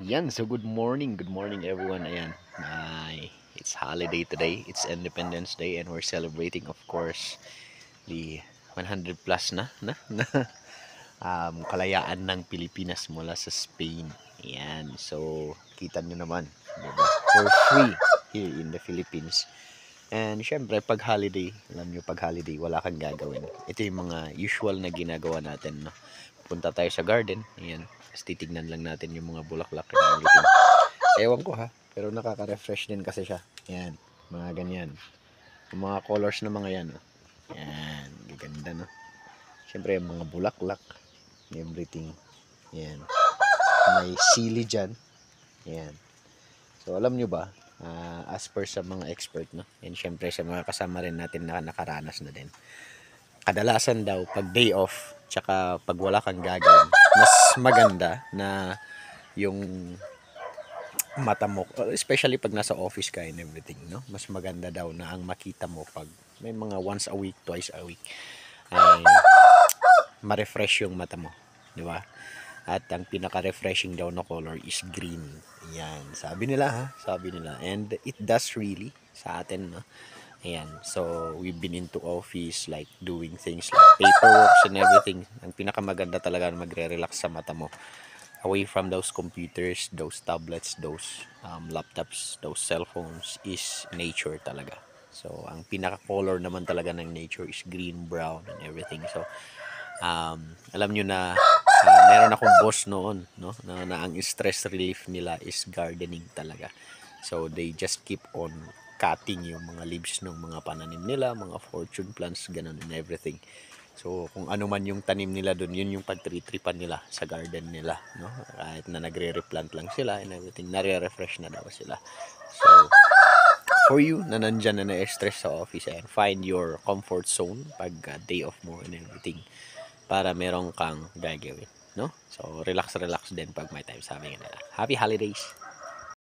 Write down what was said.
Yan, so good morning everyone. Ayan, it's holiday today. It's Independence Day and we're celebrating of course the 100 plus na kalayaan ng Pilipinas mula sa Spain. Ayan, so kita nyo naman, diba? For free here in the Philippines. And syempre, pag holiday, alam nyo, pag holiday, wala kang gagawin. Ito yung mga usual na ginagawa natin, no? Punta tayo sa garden, ayan, tapos titignan lang natin yung mga bulaklak and everything. Ewan ko ha, pero nakaka-refresh din kasi siya. Ayan, mga ganyan. Yung mga colors na mga yan, no? Ayan, gaganda, no? Syempre, yung mga bulaklak, everything. Ayan. May sili dyan. Ayan. So, alam nyo ba, as per sa mga expert, no? And syempre, sa mga kasama rin natin na nakaranas na din. Kadalasan daw, pag day off, tsaka pag wala kang gagawin, mas maganda na yung mata mo, especially pag nasa office ka and everything, no? Mas maganda daw na ang makita mo pag may mga once a week, twice a week, ay ma-refresh yung mata mo, di ba? At ang pinaka-refreshing daw na color is green. Yan, sabi nila ha, sabi nila. And it does really sa atin, no? Ayan, so we've been into office like doing things like paperwork and everything. Ang pinakamaganda talaga na magre-relax sa mata mo away from those computers, those tablets, those laptops, those cell phones is nature talaga. So, ang pinaka-color naman talaga ng nature is green, brown, and everything. So, alam nyo na meron akong boss noon, no? Na ang stress relief nila is gardening talaga. So, they just keep on cutting yung mga leaves ng mga pananim nila, mga fortune plants, ganun and everything. So, kung ano man yung tanim nila doon, yun yung pagtritripan nila sa garden nila, no? Kahit na nagre-replant lang sila and everything, nare-refresh na daw sila. So, for you na nandyan na na-stress sa office, and find your comfort zone pag day off mo and everything para meron kang gagawin, no? So, relax din pag may time, sabi nga nila. Happy holidays!